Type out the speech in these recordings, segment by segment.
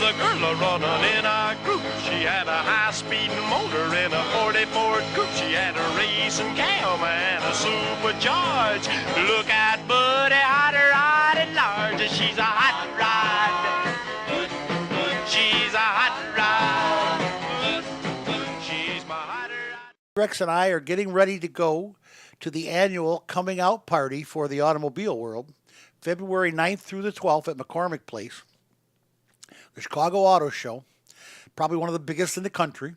the girl a-running in a group. She had a high-speed motor in a 40 Ford coupe. She had a racing cam and a supercharged. Look at Buddy, hot rod at large. She's a hot rod. She's a hot rod. She's my hot rod. Rex and I are getting ready to go to the annual coming out party for the automobile world, February 9th through the 12th at McCormick Place. The Chicago Auto Show, probably one of the biggest in the country.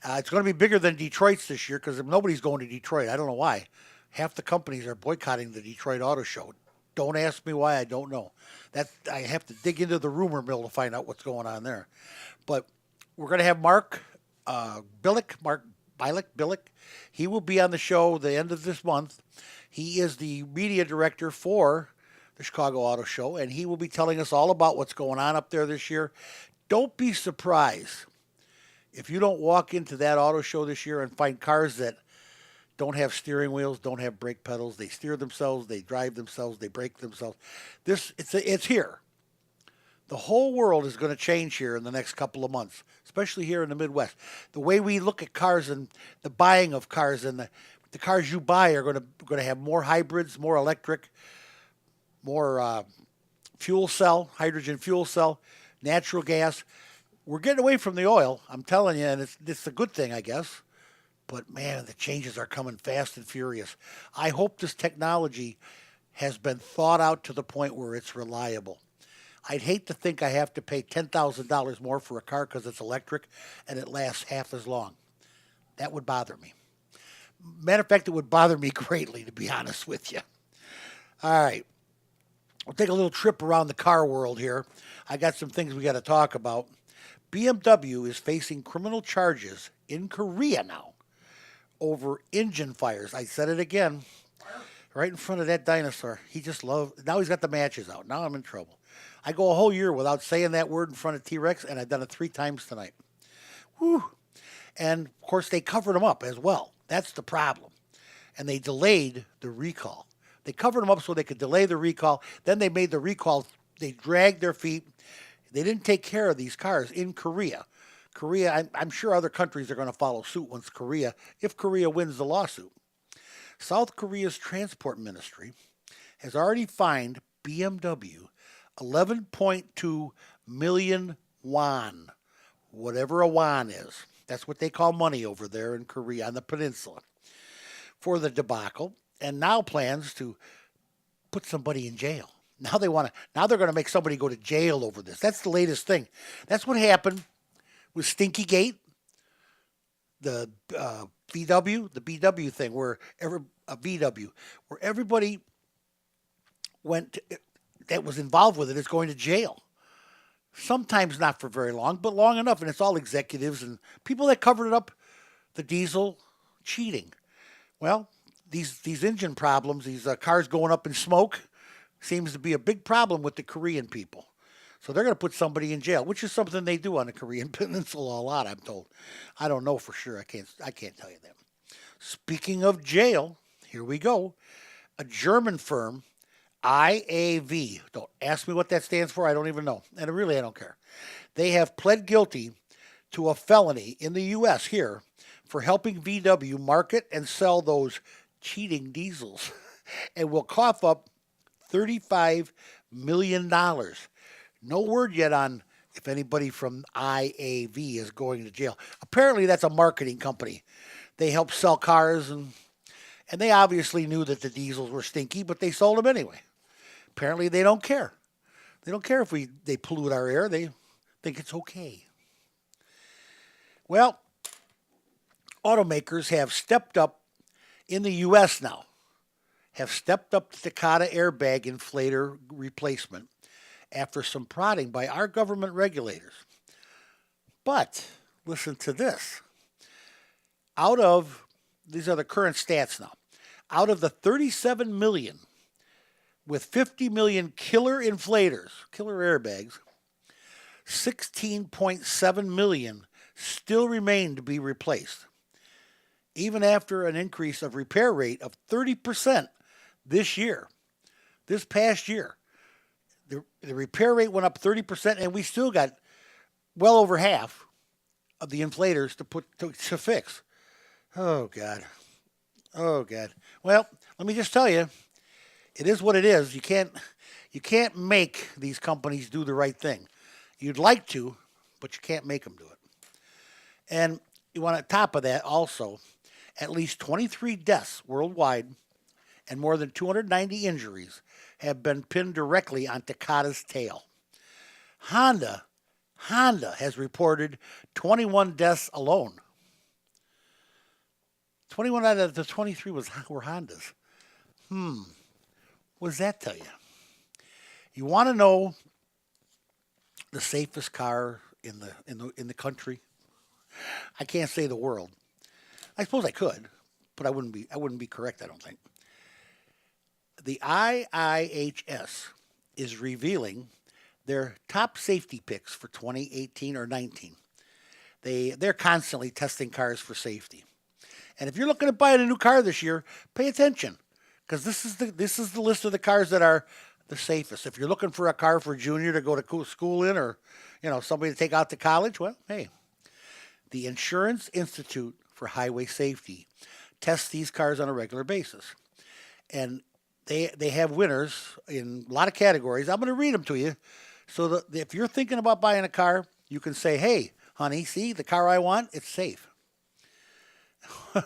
It's going to be bigger than Detroit's this year because nobody's going to Detroit. I don't know why. Half the companies are boycotting the Detroit Auto Show. Don't ask me why. I don't know. I have to dig into the rumor mill to find out what's going on there. But we're going to have Mark Billick. He will be on the show the end of this month. He is the media director for the Chicago Auto Show, and he will be telling us all about what's going on up there this year. Don't be surprised if you don't walk into that auto show this year and find cars that don't have steering wheels, don't have brake pedals. They steer themselves, they drive themselves, they brake themselves. It's here. The whole world is going to change here in the next couple of months, especially here in the Midwest. The way we look at cars and the buying of cars and the cars you buy are going to have more hybrids, more electric, more fuel cell, hydrogen fuel cell, natural gas. We're getting away from the oil, I'm telling you, and it's a good thing, I guess. But, man, the changes are coming fast and furious. I hope this technology has been thought out to the point where it's reliable. I'd hate to think I have to pay $10,000 more for a car because it's electric and it lasts half as long. That would bother me. Matter of fact, it would bother me greatly, to be honest with you. All right. We'll take a little trip around the car world here. I got some things we got to talk about. BMW is facing criminal charges in Korea now over engine fires. I said it again, right in front of that dinosaur. Now he's got the matches out. Now I'm in trouble. I go a whole year without saying that word in front of T-Rex, and I've done it 3 times tonight. Whew. And, of course, they covered him up as well. That's the problem. And they delayed the recall. They covered them up so they could delay the recall. Then they made the recall. They dragged their feet. They didn't take care of these cars in Korea. I'm sure other countries are going to follow suit if Korea wins the lawsuit. South Korea's transport ministry has already fined BMW 11.2 million won, whatever a won is. That's what they call money over there in Korea on the peninsula, for the debacle. And now plans to put somebody in jail. Now they're going to make somebody go to jail over this. That's the latest thing. That's what happened with Stinky Gate, the BW thing, where everybody that was involved with it is going to jail. Sometimes not for very long, but long enough. And it's all executives and people that covered it up, the diesel cheating. Well, these engine problems, these cars going up in smoke, seems to be a big problem with the Korean people. So they're going to put somebody in jail, which is something they do on the Korean Peninsula a lot, I'm told. I don't know for sure. I can't tell you that. Speaking of jail, here we go. A German firm, IAV. Don't ask me what that stands for. I don't even know. And really, I don't care. They have pled guilty to a felony in the U.S. here for helping VW market and sell those cheating diesels and will cough up $35 million. No word yet on if anybody from IAV is going to jail. Apparently, that's a marketing company. They help sell cars, and they obviously knew that the diesels were stinky, but they sold them anyway. Apparently, they don't care. They don't care if they pollute our air. They think it's okay. Well, automakers have stepped up in the U.S. now, have stepped up the Takata airbag inflator replacement after some prodding by our government regulators. But listen to this. These are the current stats now. Out of the 37 million with 50 million killer inflators, killer airbags, 16.7 million still remain to be replaced. Even after an increase of repair rate of 30% this past year. The repair rate went up 30%, and we still got well over half of the inflators to fix. Oh God. Oh God. Well, let me just tell you, it is what it is. You can't make these companies do the right thing. You'd like to, but you can't make them do it. And you want on top of that also, at least 23 deaths worldwide and more than 290 injuries have been pinned directly on Takata's tail. Honda Honda has reported 21 deaths alone. 21 out of the 23 were Hondas. What does that tell you? You want to know the safest car in the country? I can't say the world. I suppose I could, but I wouldn't be correct, I don't think. The IIHS is revealing their top safety picks for 2018 or 19. They're constantly testing cars for safety. And if you're looking at buying a new car this year, pay attention, because this is the list of the cars that are the safest. If you're looking for a car for Junior to go to school in, or somebody to take out to college, well, hey, the Insurance Institute for Highway Safety tests these cars on a regular basis, and they have winners in a lot of categories. I'm going to read them to you, so that if you're thinking about buying a car, you can say, "Hey, honey, see the car I want? It's safe."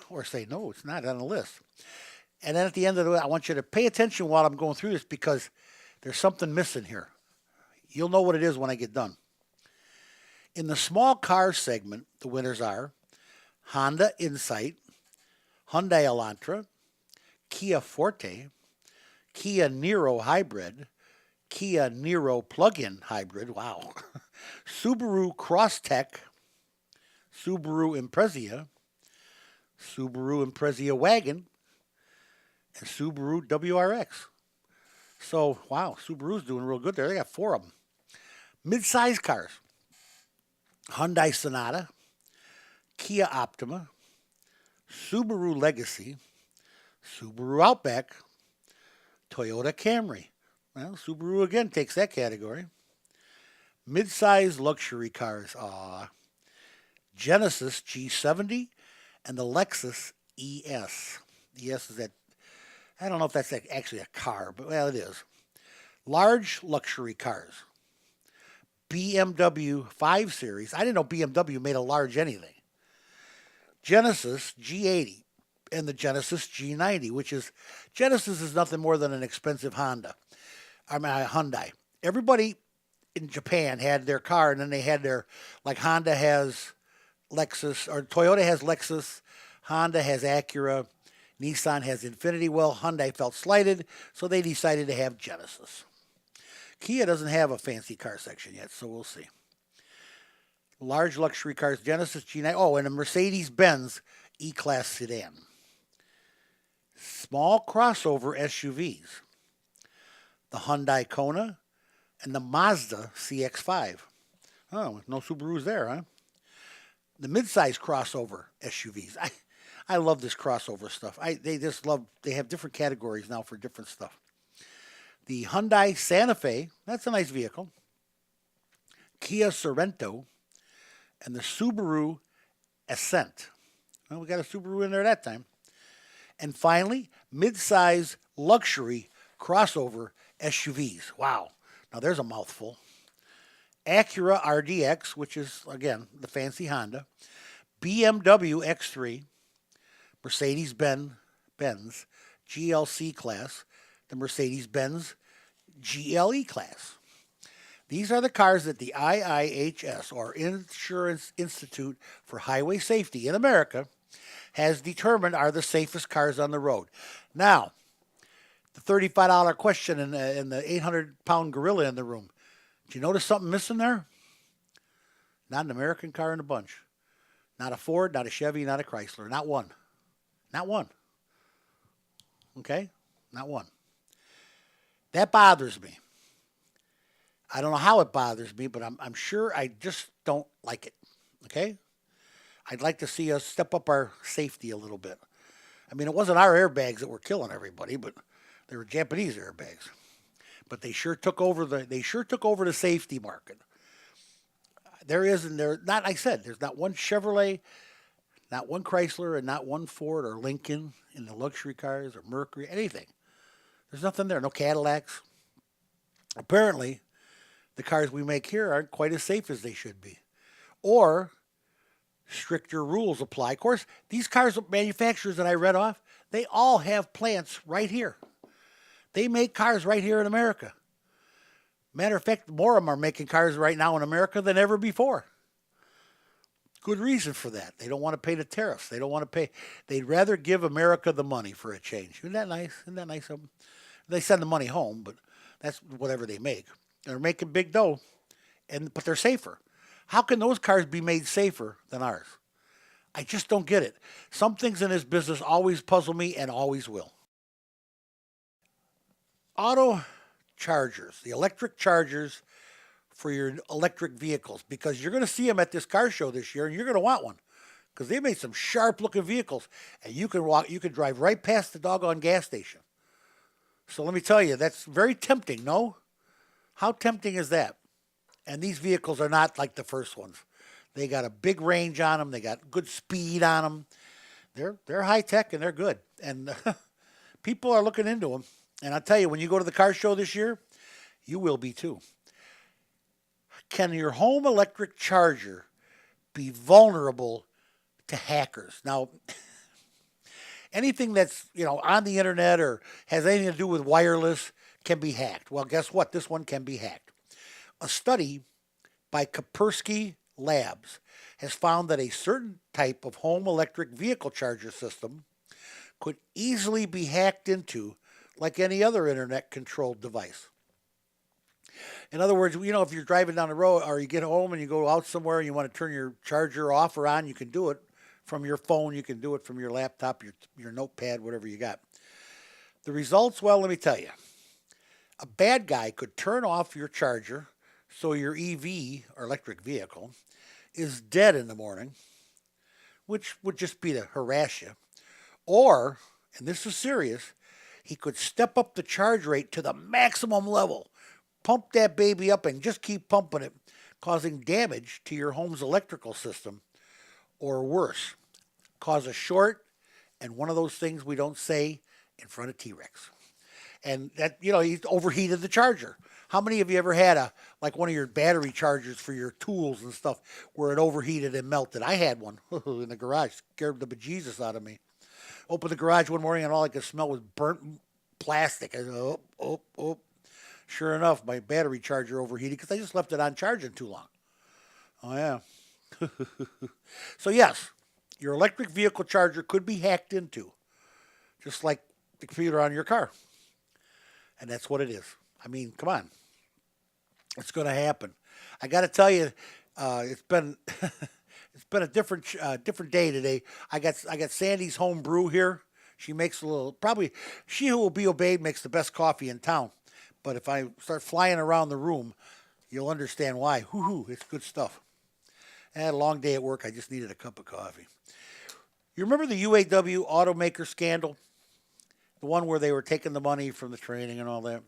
Or say, "No, it's not on the list." And then at the end of the day, I want you to pay attention while I'm going through this, because there's something missing here. You'll know what it is when I get done. In the small car segment, the winners are Honda Insight, Hyundai Elantra, Kia Forte, Kia Niro Hybrid, Kia Niro Plug-in Hybrid, wow, Subaru Crosstrek, Subaru Impreza Wagon, and Subaru WRX. So, wow, Subaru's doing real good there. They got 4 of them. Mid-size cars: Hyundai Sonata, Kia Optima, Subaru Legacy, Subaru Outback, Toyota Camry. Well, Subaru again takes that category. Mid-size luxury cars: Genesis G70 and the Lexus ES. The ES is that, I don't know if that's actually a car, but well, it is. Large luxury cars: BMW 5 Series. I didn't know BMW made a large anything. Genesis G80 and the Genesis G90, which is, Genesis is nothing more than an expensive Hyundai. Everybody in Japan had their car, and then they had their, like Honda has Lexus, or Toyota has Lexus, Honda has Acura, Nissan has Infiniti. Well, Hyundai felt slighted, so they decided to have Genesis. Kia doesn't have a fancy car section yet, so we'll see. Large luxury cars: Genesis G9. Oh, and a Mercedes-Benz E-Class sedan. Small crossover SUVs: the Hyundai Kona and the Mazda CX-5. Oh, no Subarus there, huh? The midsize crossover SUVs. I love this crossover stuff. They have different categories now for different stuff. The Hyundai Santa Fe, that's a nice vehicle. Kia Sorento, and the Subaru Ascent. Well, we got a Subaru in there that time. And finally, mid-size luxury crossover SUVs. Wow. Now there's a mouthful. Acura RDX, which is, again, the fancy Honda. BMW X3. Mercedes-Benz GLC class. The Mercedes-Benz GLE class. These are the cars that the IIHS, or Insurance Institute for Highway Safety in America, has determined are the safest cars on the road. Now, the $35 question and the 800-pound gorilla in the room. Did you notice something missing there? Not an American car in the bunch. Not a Ford, not a Chevy, not a Chrysler. Not one. Not one. Okay? Not one. That bothers me. I don't know how it bothers me, but I'm sure I just don't like it. Okay? I'd like to see us step up our safety a little bit. I mean, it wasn't our airbags that were killing everybody, but they were Japanese airbags. But they sure took over the safety market. there isn't there not. I said there's not one Chevrolet, not one Chrysler, and not one Ford or Lincoln in the luxury cars or Mercury, anything. There's nothing there. No Cadillacs. Apparently, the cars we make here aren't quite as safe as they should be, or stricter rules apply. Of course, these cars manufacturers that I read off, they all have plants right here. They make cars right here in America. Matter of fact, more of them are making cars right now in America than ever before. Good reason for that. They don't want to pay the tariffs. They don't want to pay. They'd rather give America the money for a change. Isn't that nice? Isn't that nice of them? They send the money home, but that's whatever they make. They're making big dough, but they're safer. How can those cars be made safer than ours? I just don't get it. Some things in this business always puzzle me and always will. Auto chargers, the electric chargers for your electric vehicles, because you're going to see them at this car show this year, and you're going to want one because they made some sharp-looking vehicles, and you can drive right past the doggone gas station. So let me tell you, that's very tempting, no? How tempting is that? And these vehicles are not like the first ones. They got a big range on them. They got good speed on them. They're high tech and they're good. And people are looking into them. And I'll tell you, when you go to the car show this year, you will be too. Can your home electric charger be vulnerable to hackers? Now, anything that's on the internet or has anything to do with wireless can be hacked. Well, guess what? This one can be hacked. A study by Kaspersky Labs has found that a certain type of home electric vehicle charger system could easily be hacked into like any other internet-controlled device. In other words, if you're driving down the road or you get home and you go out somewhere and you want to turn your charger off or on, you can do it from your phone. You can do it from your laptop, your notepad, whatever you got. The results, well, let me tell you. A bad guy could turn off your charger so your EV, or electric vehicle, is dead in the morning, which would just be to harass you. Or, and this is serious, he could step up the charge rate to the maximum level, pump that baby up and just keep pumping it, causing damage to your home's electrical system, or worse, cause a short and one of those things we don't say in front of T-Rex. And that, he overheated the charger. How many of you ever had one of your battery chargers for your tools and stuff where it overheated and melted? I had one in the garage. Scared the bejesus out of me. Opened the garage one morning and all I could smell was burnt plastic. I said, oh. Sure enough, my battery charger overheated because I just left it on charging too long. Oh, yeah. So, yes, your electric vehicle charger could be hacked into, just like the computer on your car. And that's what it is. I mean, come on. It's going to happen. I got to tell you, it's been it's been a different day today. I got Sandy's home brew here. She makes she who will be obeyed makes the best coffee in town. But if I start flying around the room, you'll understand why. It's good stuff. I had a long day at work. I just needed a cup of coffee. You remember the UAW automaker scandal? The one where they were taking the money from the training and all that?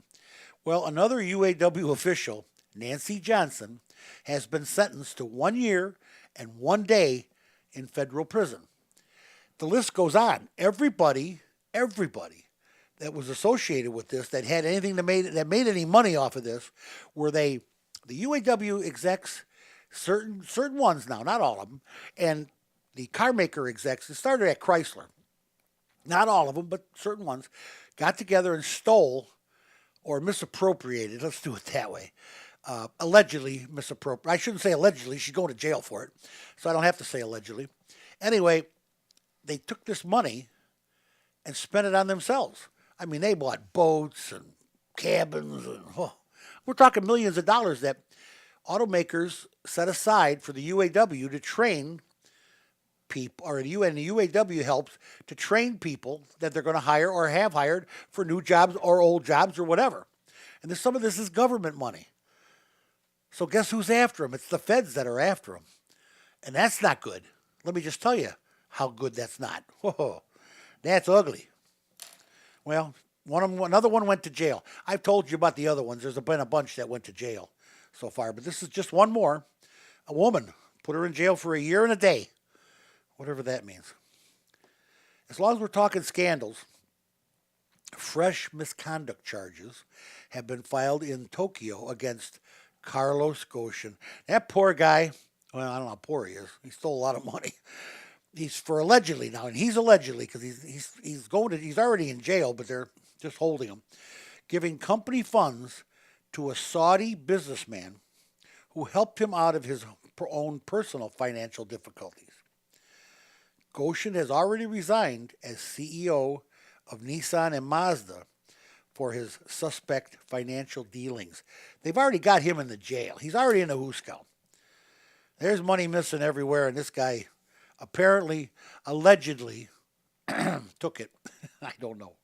Well, another UAW official, Nancy Johnson, has been sentenced to 1 year and 1 day in federal prison. The list goes on. Everybody that was associated with this, that had anything that made any money off of this, the UAW execs, certain ones now, not all of them, and the car maker execs, it started at Chrysler. Not all of them, but certain ones, got together and stole or misappropriated, let's do it that way, allegedly misappropriated. I shouldn't say allegedly, she's going to jail for it, so I don't have to say allegedly. Anyway, they took this money and spent it on themselves. I mean, they bought boats and cabins, and we're talking millions of dollars that automakers set aside for the UAW to train people, or the UAW helps to train people that they're going to hire or have hired for new jobs or old jobs or whatever. And some of this is government money. So guess who's after them? It's the feds that are after them. And that's not good. Let me just tell you how good that's not. That's ugly. Well, another one went to jail. I've told you about the other ones. There's been a bunch that went to jail so far, but this is just one more. A woman. Put her in jail for a year and a day. Whatever that means. As long as we're talking scandals, fresh misconduct charges have been filed in Tokyo against Carlos Ghosn. That poor guy, well, I don't know how poor he is. He stole a lot of money. He's for allegedly now, and he's allegedly because he's already in jail, but they're just holding him, giving company funds to a Saudi businessman who helped him out of his own personal financial difficulties. Ghosn has already resigned as CEO of Nissan and Mazda for his suspect financial dealings. They've already got him in the jail. He's already in the Huskow. There's money missing everywhere, and this guy apparently, allegedly, took it. I don't know.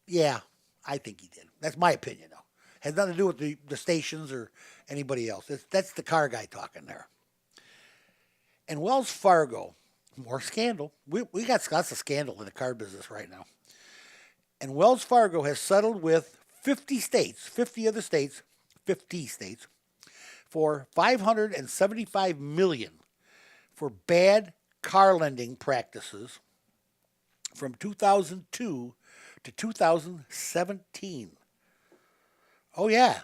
Yeah, I think he did. That's my opinion, though. Has nothing to do with the stations or anybody else. That's the car guy talking there. And Wells Fargo, more scandal. We got lots of scandal in the car business right now. And Wells Fargo has settled with 50 states, 50 states, for $575 million for bad car lending practices from 2002 to 2017. Oh yeah,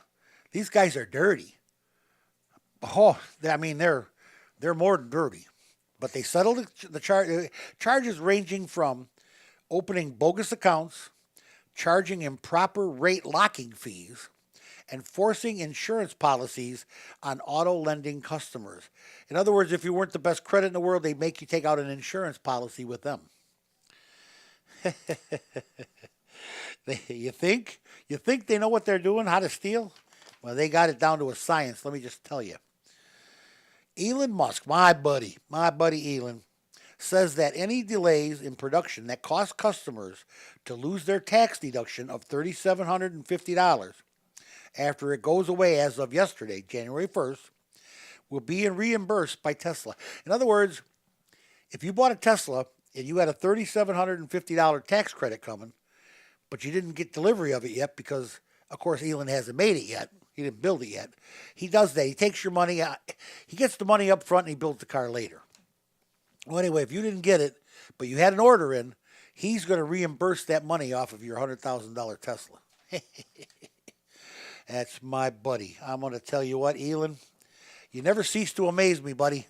these guys are dirty. Oh, I mean they're more than dirty. But they settled the charges ranging from opening bogus accounts, charging improper rate locking fees, and forcing insurance policies on auto lending customers. In other words, if you weren't the best credit in the world, they'd make you take out an insurance policy with them. You think they know what they're doing, how to steal? Well, they got it down to a science, let me just tell you. Elon Musk, my buddy Elon, says that any delays in production that cost customers to lose their tax deduction of $3,750 after it goes away as of yesterday, January 1st, will be reimbursed by Tesla. In other words, if you bought a Tesla and you had a $3,750 tax credit coming, but you didn't get delivery of it yet because, of course, Elon hasn't made it yet. He didn't build it yet. He does that. He takes your money out. He gets the money up front and he builds the car later. Well, anyway, if you didn't get it, but you had an order in, he's going to reimburse that money off of your $100,000 Tesla. That's my buddy. I'm going to tell you what, Elon, you never cease to amaze me, buddy.